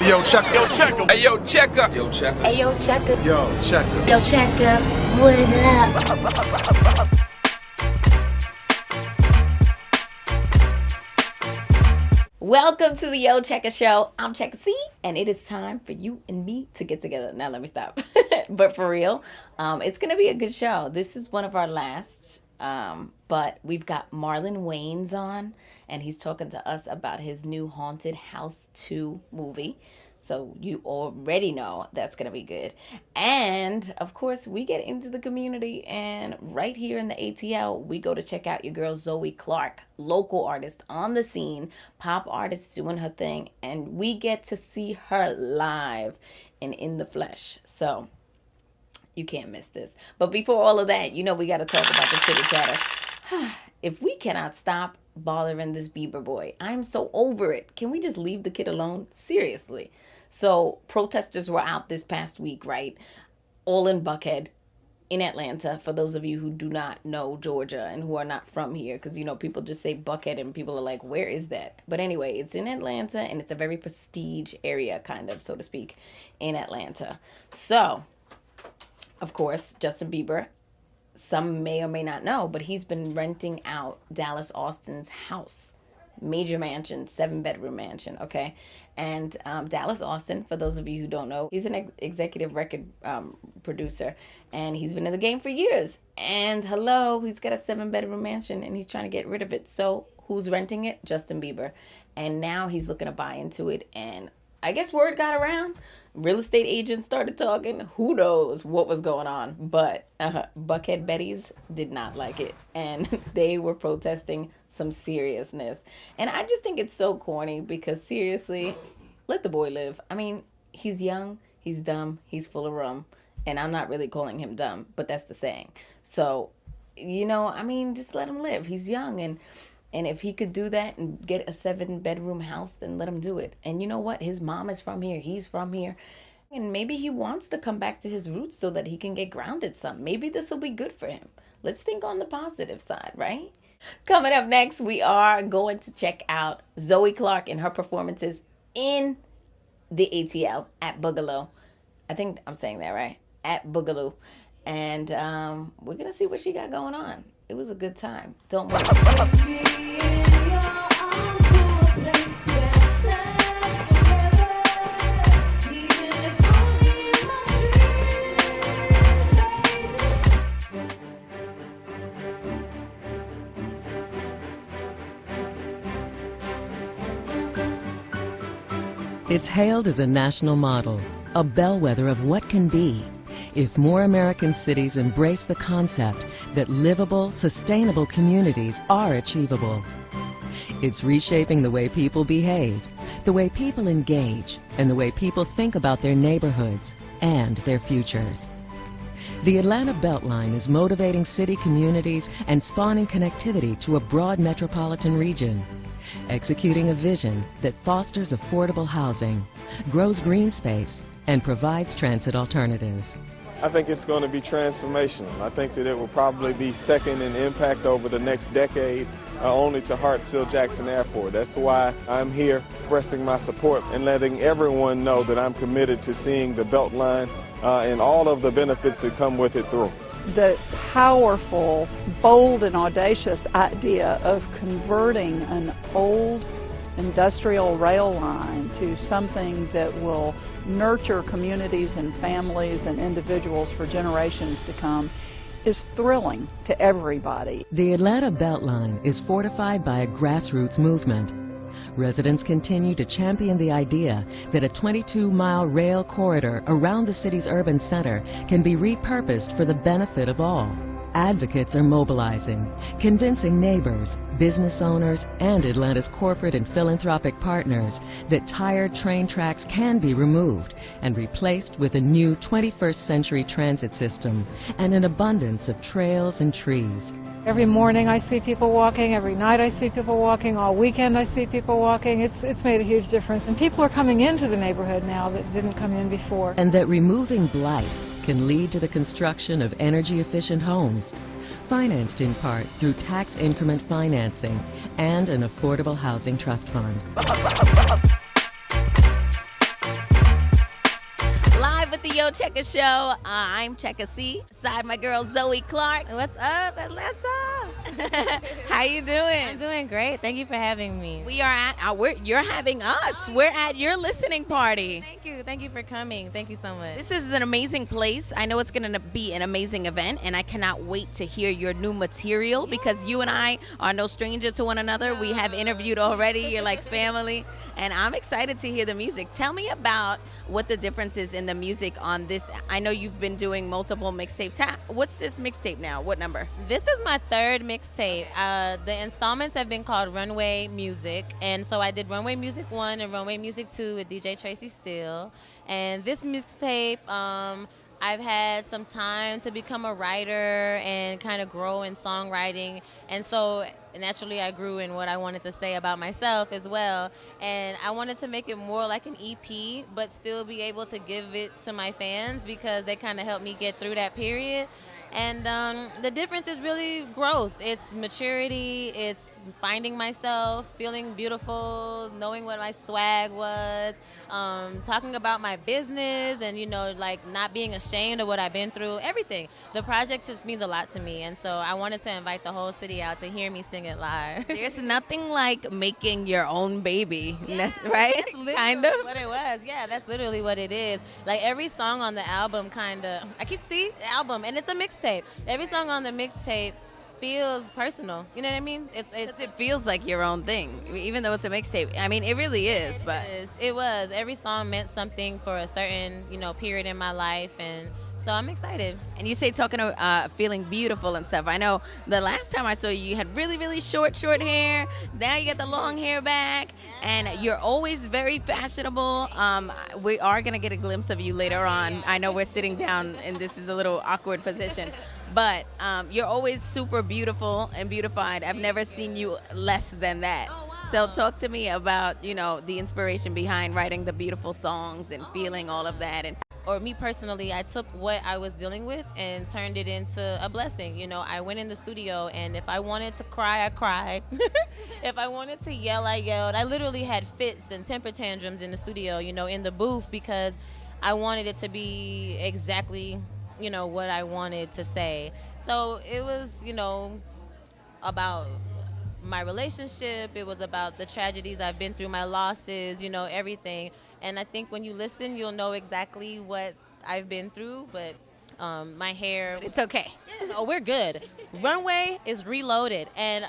Yo, Checka. Yo, Checka. Hey, yo, Checka. Yo, Checka. Hey, yo, Checka. Yo, Checka. Yo, Checka. What up? Welcome to the Yo Checka Show. I'm Checka Cee, and it is time for you and me to get together. Now, let me stop. But for real, it's going to be a good show. This is one of our last, but we've got Marlone Wayans on, and he's talking to us about his new Haunted House 2 movie. So you already know that's going to be good. And, of course, we get into the community. And right here in the ATL, we go to check out your girl Zoe Clark, local artist on the scene, pop artist doing her thing. And we get to see her live and in the flesh. So you can't miss this. But before all of that, you know we got to talk about the chitter chatter. If we cannot stop bothering this Bieber boy, I'm so over it. Can we just leave the kid alone? Seriously. So protesters were out this past week, right? All in Buckhead in Atlanta. For those of you who do not know Georgia and who are not from here, because, you know, people just say Buckhead and people are like, where is that? But anyway, it's in Atlanta and it's a very prestige area, kind of, so to speak, in Atlanta. So, of course, Justin Bieber, some may or may not know, but he's been renting out Dallas Austin's house. Major mansion, 7-bedroom mansion, okay? And Dallas Austin, for those of you who don't know, he's an executive record producer, and he's been in the game for years. And hello, he's got a 7-bedroom mansion, and he's trying to get rid of it. So who's renting it? Justin Bieber. And now he's looking to buy into it, and I guess word got around. Real estate agents started talking. Who knows what was going on? But Buckhead Betties did not like it. And they were protesting some seriousness. And I just think it's so corny because seriously, let the boy live. I mean, he's young, he's dumb, he's full of rum. And I'm not really calling him dumb, but that's the saying. So, you know, I mean, just let him live. He's young, and if he could do that and get a 7-bedroom house, then let him do it. And you know what? His mom is from here. He's from here. And maybe he wants to come back to his roots so that he can get grounded some. Maybe this will be good for him. Let's think on the positive side, right? Coming up next, we are going to check out Zoe Clark and her performances in the ATL at Boogaloo. I think I'm saying that right. At Boogaloo. And we're going to see what she got going on. It was a good time. Don't worry. It's hailed as a national model, a bellwether of what can be, if more American cities embrace the concept that livable, sustainable communities are achievable. It's reshaping the way people behave, the way people engage, and the way people think about their neighborhoods and their futures. The Atlanta Beltline is motivating city communities and spawning connectivity to a broad metropolitan region, executing a vision that fosters affordable housing, grows green space, and provides transit alternatives. I think it's going to be transformational. I think that it will probably be second in impact over the next decade, only to Hartsfield-Jackson Airport. That's why I'm here expressing my support and letting everyone know that I'm committed to seeing the Beltline and all of the benefits that come with it through. The powerful, bold, and audacious idea of converting an old industrial rail line to something that will nurture communities and families and individuals for generations to come is thrilling to everybody. The Atlanta Beltline is fortified by a grassroots movement. Residents continue to champion the idea that a 22-mile rail corridor around the city's urban center can be repurposed for the benefit of all. Advocates are mobilizing, convincing neighbors, business owners, and Atlanta's corporate and philanthropic partners that tired train tracks can be removed and replaced with a new 21st century transit system and an abundance of trails and trees. Every morning I see people walking, every night I see people walking, all weekend I see people walking. It's made a huge difference. And people are coming into the neighborhood now that didn't come in before. And that removing blight can lead to the construction of energy-efficient homes, financed in part through tax increment financing and an affordable housing trust fund. the Yo Checka Show. I'm Checka Cee, side my girl Zoe Clark. What's up, Atlanta? How you doing? I'm doing great. Thank you for having me. We are at you're having us. We're at your listening party. Thank you. Thank you for coming. Thank you so much. This is an amazing place. I know it's going to be an amazing event, and I cannot wait to hear your new material because you and I are no stranger to one another. We have interviewed already. You're like family, and I'm excited to hear the music. Tell me about what the difference is in the music on this. I know you've been doing multiple mixtapes. What's this mixtape now? What number? This is my third mixtape. The installments have been called Runway Music, and so I did Runway Music 1 and Runway Music 2 with DJ Tracy Steele. And this mixtape, I've had some time to become a writer and kind of grow in songwriting, and so naturally I grew in what I wanted to say about myself as well, and I wanted to make it more like an EP but still be able to give it to my fans because they kind of helped me get through that period. And the difference is really growth. It's maturity, it's finding myself, feeling beautiful, knowing what my swag was, talking about my business and, you know, like not being ashamed of what I've been through, everything. The project just means a lot to me, and so I wanted to invite the whole city out to hear me sing it live. There's nothing like making your own baby, right? That's literally Kind of what it was. Yeah, that's literally what it is. Like every song on the album album, and it's a mixtape. Every song on the mixtape feels personal. You know what I mean? it feels like your own thing, even though it's a mixtape. I mean, it really is. But it was. Every song meant something for a certain, you know, period in my life, and so I'm excited. And you say talking of feeling beautiful and stuff. I know the last time I saw you, you had really, really short hair. Now you got the long hair back, and you're always very fashionable. We are gonna get a glimpse of you later on. I know we're sitting down, and this is a little awkward position. But you're always super beautiful and beautified. I've never seen you less than that. So talk to me about, you know, the inspiration behind writing the beautiful songs and feeling all of that. And or me personally, I took what I was dealing with and turned it into a blessing. You know, I went in the studio, and if I wanted to cry, I cried. If I wanted to yell, I yelled. I literally had fits and temper tantrums in the studio, you know, in the booth, because I wanted it to be exactly, you know, what I wanted to say. So it was, you know, about my relationship. It was about the tragedies I've been through, my losses, you know, everything. And I think when you listen, you'll know exactly what I've been through. But my hair, it's okay. Oh, we're good. Runway is reloaded, and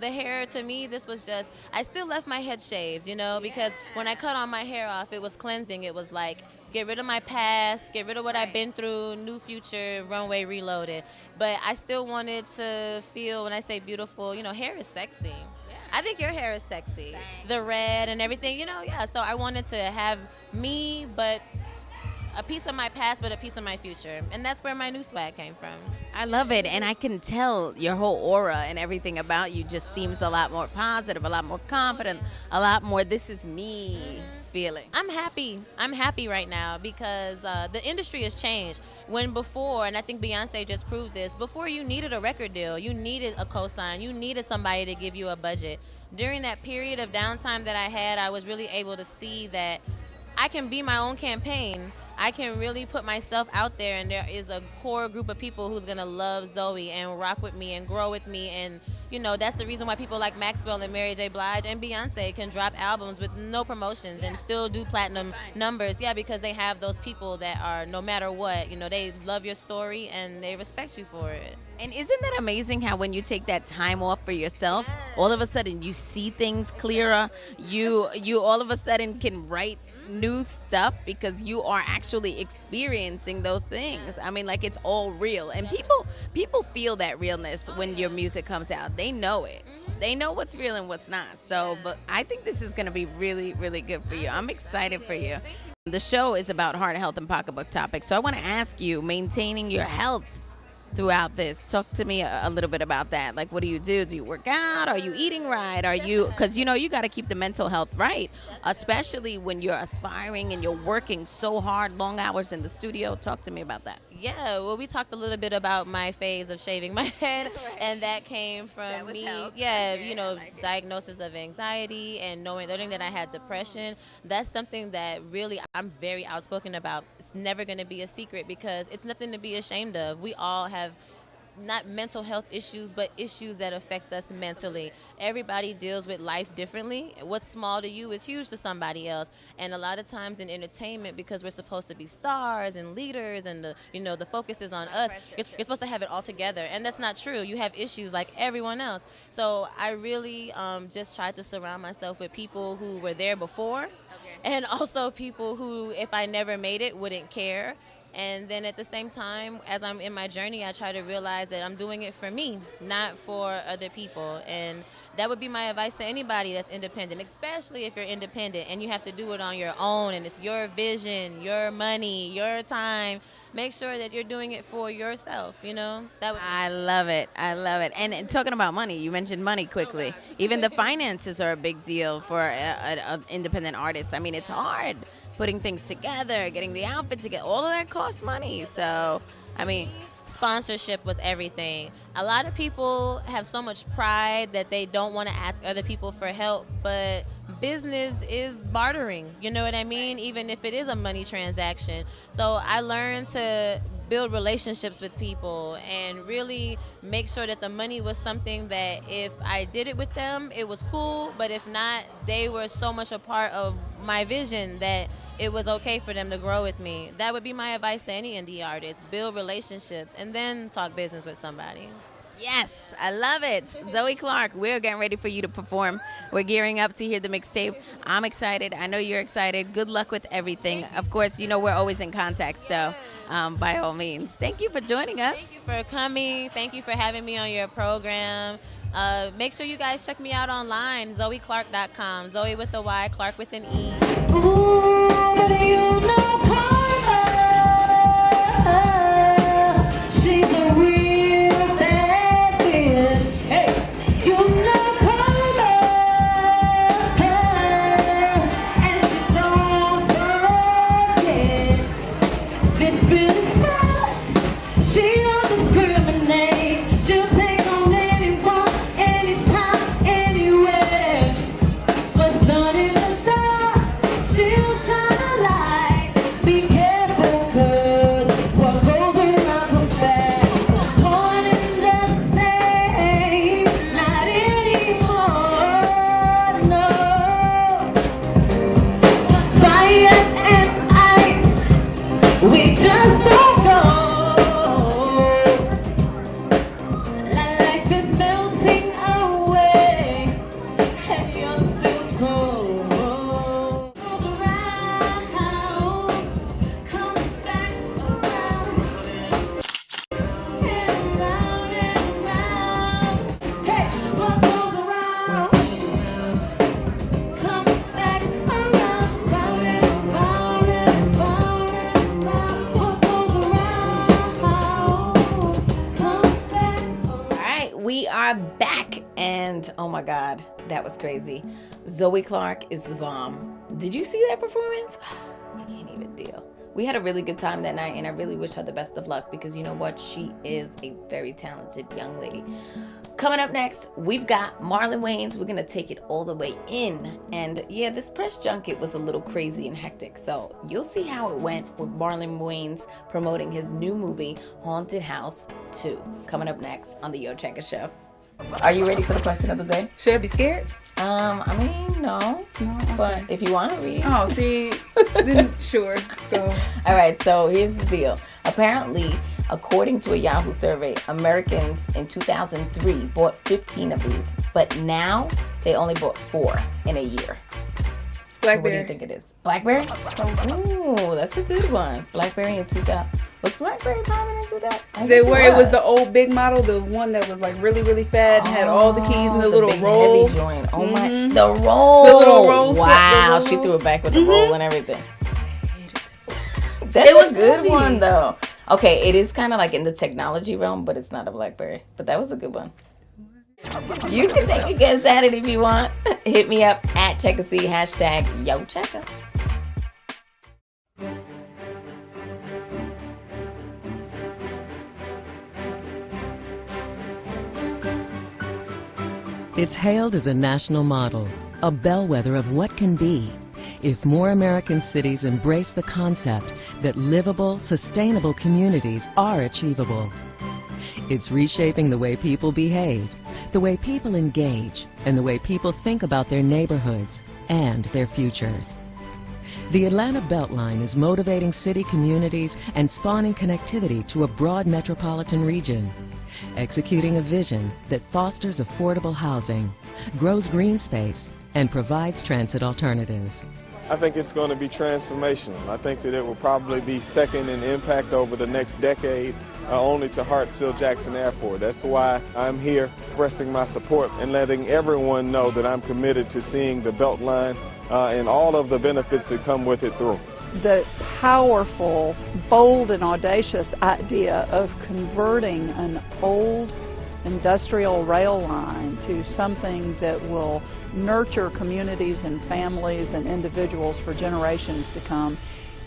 the hair, to me, this was just, I still left my head shaved, you know, because when I cut all my hair off, it was cleansing. It was like, get rid of my past, get rid of what I've been through, new future, Runway reloaded. But I still wanted to feel, when I say beautiful, you know, hair is sexy. I think your hair is sexy. The red and everything, you know, yeah. So I wanted to have me, but a piece of my past, but a piece of my future. And that's where my new swag came from. I love it, and I can tell your whole aura and everything about you just seems a lot more positive, a lot more confident, a lot more this is me feeling. I'm happy. I'm happy right now because the industry has changed. When before, and I think Beyonce just proved this, before you needed a record deal, you needed a cosign, you needed somebody to give you a budget. During that period of downtime that I had, I was really able to see that I can be my own campaign. I can really put myself out there, and there is a core group of people who's gonna love Zoe and rock with me and grow with me. And you know, that's the reason why people like Maxwell and Mary J. Blige and Beyonce can drop albums with no promotions and still do platinum numbers. Yeah, because they have those people that are, no matter what, you know, they love your story and they respect you for it. And isn't that amazing how when you take that time off for yourself, all of a sudden you see things clearer, you all of a sudden can write new stuff because you are actually experiencing those things. I mean, like, it's all real, and people feel that realness when your music comes out. They know it. They know what's real and what's not. So, but I think this is going to be really, really good for you. I'm excited for you. The show is about heart health and pocketbook topics. So I want to ask you, maintaining your health throughout this? Talk to me a little bit about that. Like, what do you do? Do you work out? Are you eating right? Are you, because you got to keep the mental health right, especially when you're aspiring and you're working so hard, long hours in the studio. Talk to me about that. Yeah, well, we talked a little bit about my phase of shaving my head, and that came from me. Yeah, diagnosis of anxiety and learning that I had depression. That's something that really I'm very outspoken about. It's never going to be a secret because it's nothing to be ashamed of. We all have not mental health issues, but issues that affect us mentally. Everybody deals with life differently. What's small to you is huge to somebody else. And a lot of times in entertainment, because we're supposed to be stars and leaders, and the focus is on us, you're supposed to have it all together. And that's not true. You have issues like everyone else. So I really just tried to surround myself with people who were there before, and also people who, if I never made it, wouldn't care. And then at the same time, as I'm in my journey, I try to realize that I'm doing it for me, not for other people. And that would be my advice to anybody that's independent, especially if you're independent and you have to do it on your own and it's your vision, your money, your time. Make sure that you're doing it for yourself, I love it. I love it. And talking about money, you mentioned money quickly. Even the finances are a big deal for an independent artist. I mean, it's hard putting things together, getting the outfit together. All of that costs money. So, I mean, sponsorship was everything. A lot of people have so much pride that they don't want to ask other people for help, but business is bartering, you know what I mean? Even if it is a money transaction. So I learned to build relationships with people and really make sure that the money was something that if I did it with them, it was cool, but if not, they were so much a part of my vision that it was okay for them to grow with me. That would be my advice to any indie artist. Build relationships and then talk business with somebody. yes, I love it. Zoe Clark, we're getting ready for you to perform. We're gearing up to hear the mixtape. I'm excited. I know you're excited. Good luck with everything. Of course, we're always in contact, so by all means. Thank you for joining us. Thank you for coming. Thank you for having me on your program. Make sure you guys check me out online, ZoeClark.com. Zoe with a Y, Clark with an E. Ooh, but you know Carla, she's a real bad bitch. Hey, you know Carla, and she don't forget this bitch sucks. She don't discriminate. She'll take on anyone, anytime, anywhere. What's done in the dark, she'll shine a light. Be careful, 'cause what goes around comes back. One and the same, not anymore, no. Fire and ice, we just don't go. Life is melting away, and you're still cold. Goes around, comes back around, and round and round. Hey, what goes around, comes back around, round and round and round and round. What goes around, comes back around. All right, we are back, and oh my God, that was crazy. Zoe Clark is the bomb. Did you see that performance? I can't even deal. We had a really good time that night, and I really wish her the best of luck because you know what? She is a very talented young lady. Coming up next, we've got Marlone Wayans. We're going to take it all the way in. And yeah, this press junket was a little crazy and hectic. So you'll see how it went with Marlone Wayans promoting his new movie, Haunted House 2. Coming up next on the Yo Checka Show. Are you ready for the question of the day? Should I be scared? I mean, no. Okay. But if you want to read. Oh, see, then sure. So, All right, so here's the deal. Apparently, according to a Yahoo survey, Americans in 2003 bought 15 of these, but now they only bought 4 in a year. So what do you BlackBerry. think it is? BlackBerry? Ooh, that's a good one. BlackBerry in 2000. Was BlackBerry prominent in 2000? I They guess were. It was the old big model, the one that was like really, really fat and had all the keys and the little big roll. heavy joint. Oh my, Mhm. the roll. The little roll. Wow, the she roll. threw it back with the roll and everything. That's It was a good heavy. one though. Okay, it is kind of like in the technology realm, but it's not a BlackBerry. But that was a good one. You can take a guess at it if you want. Hit me up at Checka Cee, hashtag #YoChecka. It's hailed as a national model, a bellwether of what can be, if more American cities embrace the concept that livable, sustainable communities are achievable. It's reshaping the way people behave, the way people engage, and the way people think about their neighborhoods and their futures. The Atlanta Beltline is motivating city communities and spawning connectivity to a broad metropolitan region, executing a vision that fosters affordable housing, grows green space, and provides transit alternatives. I think it's going to be transformational. I think that it will probably be second in impact over the next decade, only to Hartsfield-Jackson Airport. That's why I'm here expressing my support and letting everyone know that I'm committed to seeing the Beltline and all of the benefits that come with it through. The powerful, bold, and audacious idea of converting an old industrial rail line to something that will nurture communities and families and individuals for generations to come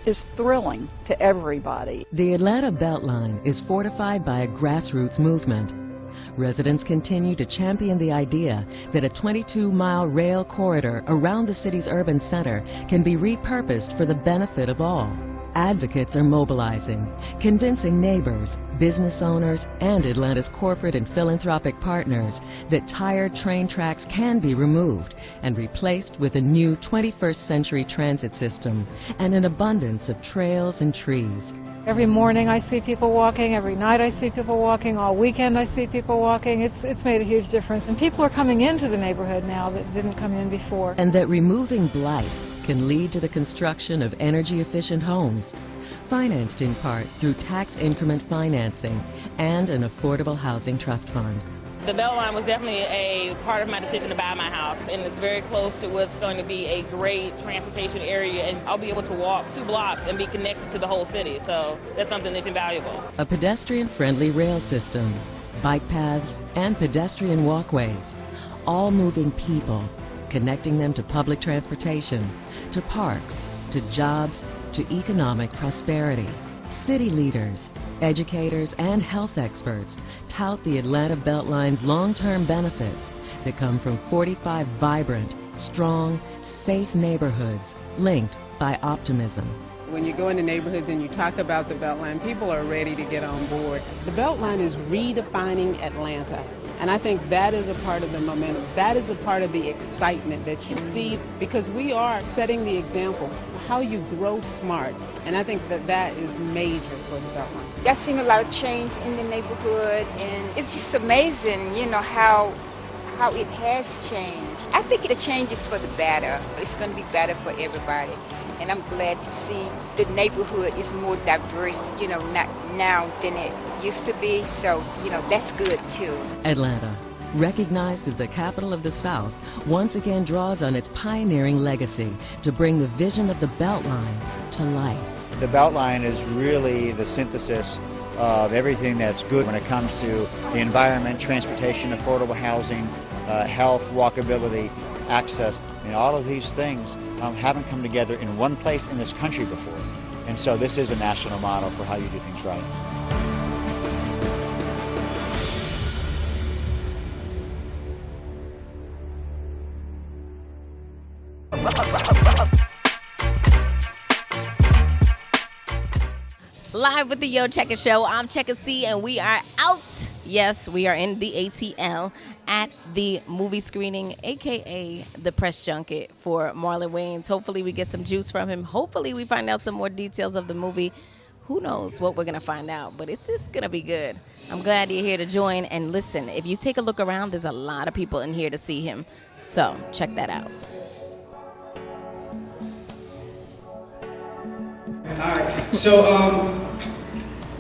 is thrilling to everybody. The Atlanta Beltline is fortified by a grassroots movement. Residents continue to champion the idea that a 22-mile rail corridor around the city's urban center can be repurposed for the benefit of all. Advocates are mobilizing, convincing neighbors, business owners, and Atlanta's corporate and philanthropic partners that tired train tracks can be removed and replaced with a new 21st century transit system and an abundance of trails and trees. Every morning I see people walking, every night I see people walking, all weekend I see people walking. It's made a huge difference. And people are coming into the neighborhood now that didn't come in before. And that removing blight can lead to the construction of energy-efficient homes, financed in part through tax increment financing and an affordable housing trust fund. The Beltline was definitely a part of my decision to buy my house, and it's very close to what's going to be a great transportation area, and I'll be able to walk 2 blocks and be connected to the whole city, so that's something that's invaluable. A pedestrian-friendly rail system, bike paths, and pedestrian walkways, all moving people, connecting them to public transportation, to parks, to jobs, to economic prosperity. City leaders, educators, and health experts tout the Atlanta Beltline's long-term benefits that come from 45 vibrant, strong, safe neighborhoods linked by optimism. When you go into neighborhoods and you talk about the Beltline, people are ready to get on board. The Beltline is redefining Atlanta, and I think that is a part of the momentum. That is a part of the excitement that you see, because we are setting the example of how you grow smart, and I think that that is major for the Beltline. I've seen a lot of change in the neighborhood, and it's just amazing, you know, how it has changed. I think the change is for the better. It's going to be better for everybody. And I'm glad to see the neighborhood is more diverse, you know, not now than it used to be. So, you know, that's good too. Atlanta, recognized as the capital of the South, once again draws on its pioneering legacy to bring the vision of the Beltline to life. The Beltline is really the synthesis of everything that's good when it comes to the environment, transportation, affordable housing, health, walkability, access. And all of these things haven't come together in one place in this country before. And so this is a national model for how you do things right. Live with the Yo Checka Show, I'm Checka Cee, and we are out. Yes, we are in the ATL at the movie screening, a.k.a. the press junket for Marlone Wayans. Hopefully we get some juice from him. Hopefully we find out some more details of the movie. Who knows what we're going to find out, but it's just going to be good. I'm glad you're here to join. And listen, if you take a look around, there's a lot of people in here to see him. So check that out. All right, so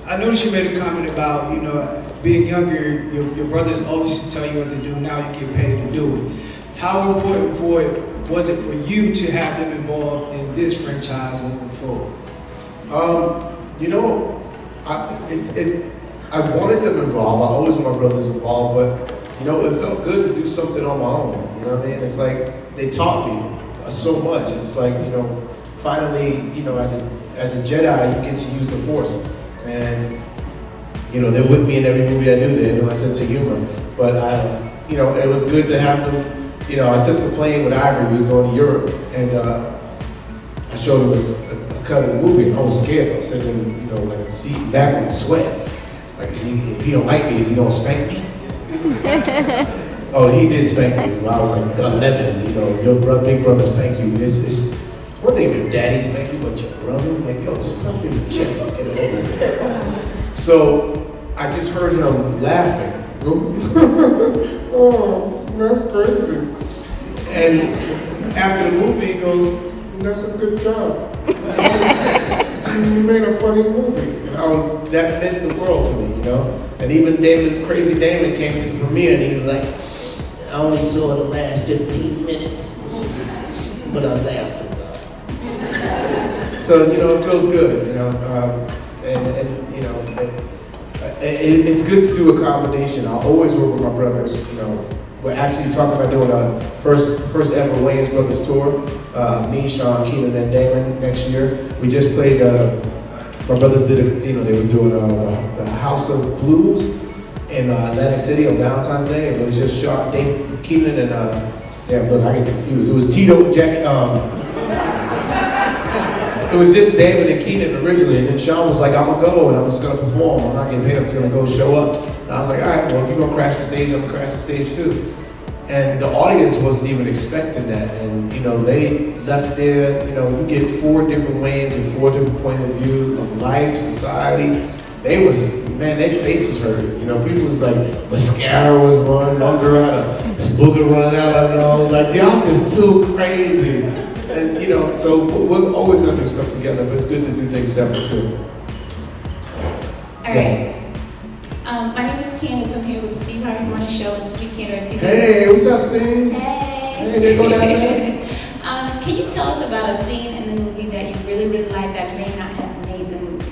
I noticed you made a comment about, you know, being younger, your brothers always used to tell you what to do, now you get paid to do it. How important was it for you to have them involved in this franchise moving forward? You know, I wanted them involved. I always want my brothers involved, but you know, it felt good to do something on my own. You know what I mean? It's like they taught me so much. It's like, you know, finally, you know, as a Jedi, you get to use the Force, and you know, they're with me in every movie I do. They know my sense of humor, but you know, it was good to have them. You know, I took the plane with Ivory. We was going to Europe, and I showed him a cut of the movie. I was scared. I was sitting in, you know, like a seat back with sweat. Like, if he don't like me, is he gonna spank me? Oh, he did spank me when I was like 11. You know, your big brother spank you. It's one thing if your daddy spank you, but your brother, like, yo, just punch me in the chest and get it over with. So I just heard him laughing. Oh, that's crazy. And after the movie, he goes, "That's a good job. You made a funny movie." And that meant the world to me, you know? And even Crazy Damon came to the premiere and he was like, "I only saw the last 15 minutes, but I laughed a lot." So, you know, it feels good, you know? And you know, it's good to do a combination. I always work with my brothers, you know. We're actually talking about doing a first ever Wayans Brothers tour. Me, Sean, Keenan, and Damon next year. We just played, my brothers did it, you know, they was doing the House of Blues in Atlantic City on Valentine's Day. It was just Sean, Keenan, and, damn, look, I get confused. It was Tito, Jack, it was just David and Keenan originally, and then Sean was like, "I'm gonna go and I'm just gonna perform. I'm not getting paid. I'm just gonna go show up." And I was like, "All right, well, if you're gonna crash the stage, I'm gonna crash the stage too." And the audience wasn't even expecting that, and you know, they left there. You know, you get 4 different ways and 4 different points of view of life, society. Their face was hurt. You know, people was like, mascara was running, one girl had a booger running out of her nose. Like, y'all just too crazy. And you know, so we're always gonna do stuff together, but it's good to do things separate too. All right. My name is Candace. I'm here with Steve Harvey Morning Show and Sweet Canada TV. Hey, what's up, Steve? Hey. Hey, they go down there. Can you tell us about a scene in the movie that you really, really like that may not have made the movie?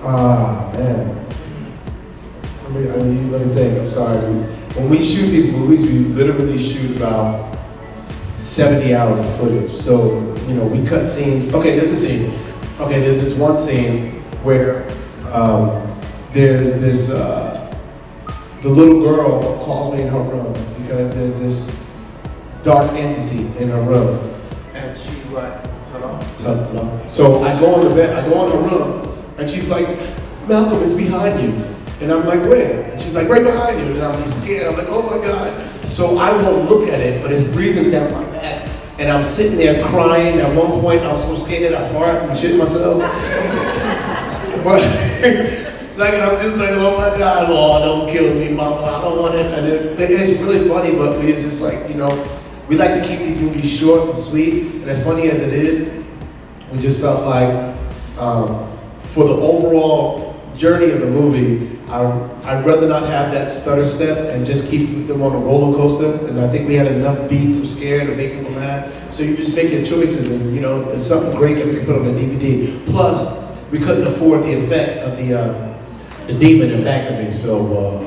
Ah, man. Let me think. I'm sorry. When we shoot these movies, we literally shoot about 70 hours of footage. So, you know, we cut scenes. Okay, there's a scene. Okay, there's this one scene where there's this, the little girl calls me in her room because there's this dark entity in her room. And she's like, hello? So I go in the room, and she's like, "Malcolm, it's behind you." And I'm like, "Where?" And she's like, "Right behind you." And I'm scared. I'm like, "Oh my God." So I won't look at it, but it's breathing down my back. And I'm sitting there crying. At one point, I'm so scared I fart and shit myself. But, like, and I'm just like, "Oh my God, Lord, don't kill me, Mama. I don't want it." And it's really funny, but it's just like, you know, we like to keep these movies short and sweet. And as funny as it is, we just felt like, for the overall journey of the movie, I'd rather not have that stutter step and just keep them on a roller coaster. And I think we had enough beats of scare to make people laugh. So you just make your choices, and you know, it's something great that we can put on the DVD. Plus, we couldn't afford the effect of the demon in back of me. So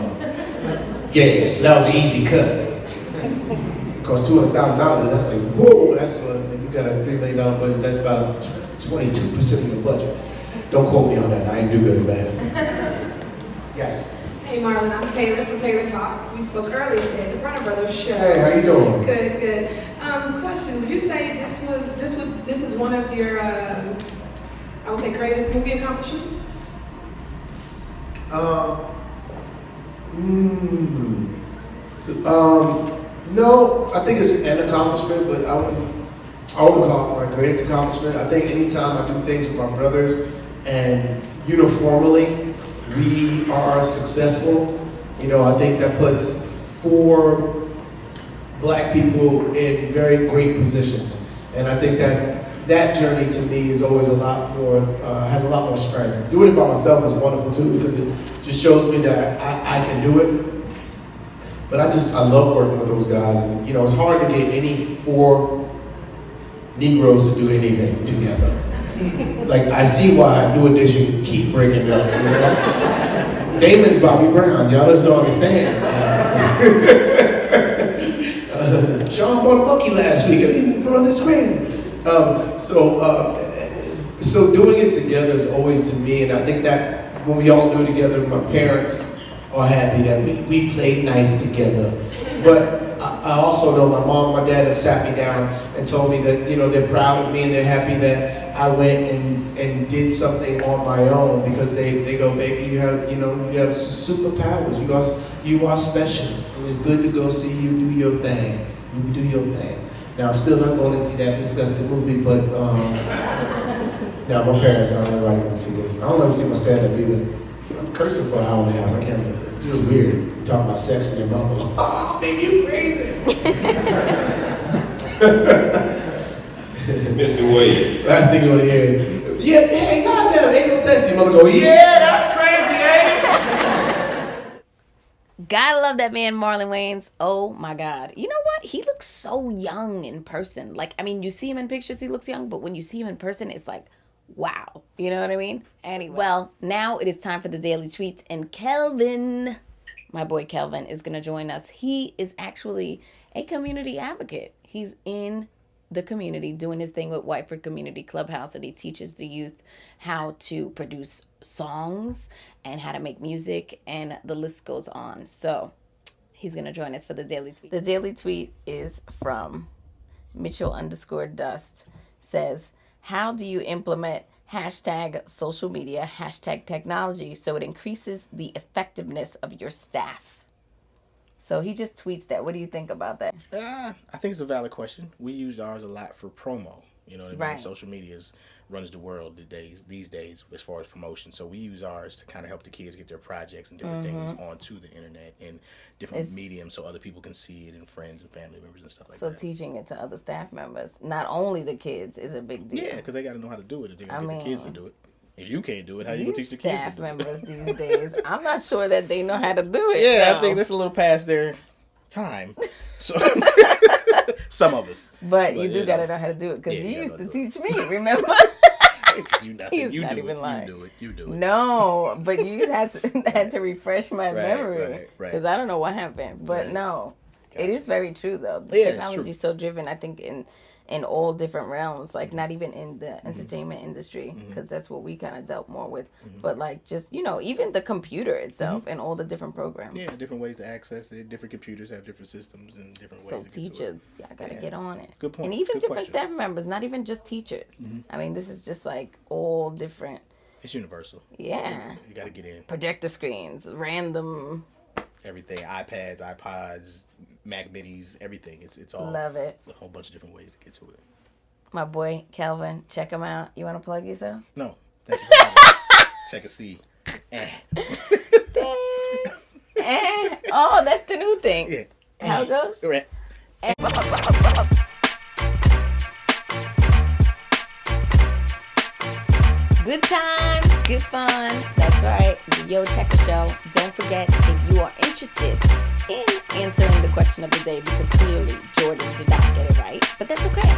yeah, so that was an easy cut. It cost $200,000. That's like, whoa, that's you got a $3 million budget. That's about 22% of your budget. Don't quote me on that. I ain't do good or bad. Yes. Hey Marlon, I'm Taylor from Taylor Talks. We spoke earlier today at the Bronner Brothers show. Hey, how you doing? Good, good. Question: would you say this is one of your I would say greatest movie accomplishments? No, I think it's an accomplishment, but I wouldn't call it my greatest accomplishment. I think anytime I do things with my brothers and uniformly we are successful, you know, I think that puts 4 black people in very great positions. And I think that journey to me is always a lot more, has a lot more strength. Doing it by myself is wonderful too, because it just shows me that I can do it. But I love working with those guys. And you know, it's hard to get any 4 Negroes to do anything together. Like, I see why New Edition keep breaking up, you know? Damon's Bobby Brown, y'all just don't understand. Sean bought a monkey last week, I mean, brother's crazy. So doing it together is always to me, and I think that when we all do it together, my parents are happy that we played nice together. But I also know my mom and my dad have sat me down and told me that, you know, they're proud of me and they're happy that I went and did something on my own, because they go, baby, you have superpowers. You are special. And it's good to go see you do your thing. You do your thing. Now, I'm still not going to see that disgusting movie, but now my parents, I don't invite them to see this. I don't let them see my stand-up either. I'm cursing for an hour and a half. I can't believe it. It feels weird. You're talking about sex and your mama. Oh, baby, you crazy. Mr. Wayans. Last thing you want to hear is, yeah, hey, goddamn, ain't no sex. Your mother go, yeah, that's crazy, ain't it? Gotta love that man, Marlon Wayans. Oh my God. You know what? He looks so young in person. Like, I mean, you see him in pictures, he looks young, but when you see him in person, it's like, wow. You know what I mean? Anyway. Well, now it is time for the Daily Tweets, and Kelvin, my boy Kelvin, is going to join us. He is actually a community advocate. He's in the community doing his thing with Whiteford Community Clubhouse, and he teaches the youth how to produce songs and how to make music, and the list goes on. So he's going to join us for the Daily Tweet. The Daily Tweet is from Mitchell_Dust. Says, how do you implement hashtag social media, hashtag technology, so it increases the effectiveness of your staff? So he just tweets that. What do you think about that? I think it's a valid question. We use ours a lot for promo. You know what I mean? Right. Social media runs the world these days as far as promotion. So we use ours to kind of help the kids get their projects and different things onto the internet and different mediums, so other people can see it, and friends and family members and stuff like that. So teaching it to other staff members, not only the kids, is a big deal. Yeah, because they got to know how to do it if they're going to get the kids to do it. If you can't do it, how you going to teach the kids to staff do it? members these days, I'm not sure that they know how to do it. Yeah, so. I think that's a little past their time. So some of us. But you do got to know how to do it, because you used to teach me, remember? He's not even lying. You do it. No, but you had to refresh my memory, right. because I don't know what happened. But no, it is very true though. The Yeah, technology is so driven, I think, in all different realms, like not even in the entertainment industry, because that's what we kind of dealt more with, but like just, you know, even the computer itself and all the different programs. Yeah, different ways to access it. Different computers have different systems and different ways So to get to it. teachers, I gotta get on it. Good point. And even Good different question. staff members, not even just teachers. I mean, this is just like all different. It's universal. Yeah. You got to get in. Projector screens, random. Everything, iPads, iPods, Mac Minis, everything. It's all. Love it. A whole bunch of different ways to get to it. My boy Kelvin, check him out. You want to plug yourself? No, thank you. For having me. Checka Cee. Oh, that's the new thing. Yeah. How it goes? Right. Good times, good fun. That's right. The Yo Checka Show. Don't forget, if you are interested in answering the question of the day, because clearly Jordan did not get it right, but that's okay.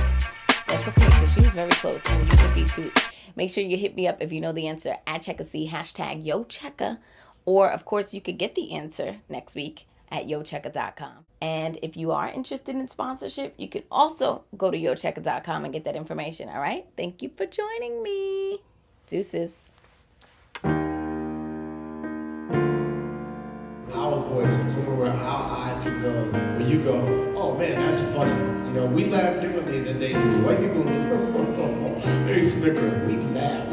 That's okay, because she was very close, and you could be too. Make sure you hit me up if you know the answer at Checka Cee, hashtag Yo Checka. Or, of course, you could get the answer next week at yochecka.com. And if you are interested in sponsorship, you can also go to yochecka.com and get that information, all right? Thank you for joining me. Deuces. Our voice is somewhere where our eyes can go. When you go, oh man, that's funny. You know, we laugh differently than they do. White people, they snicker. We laugh.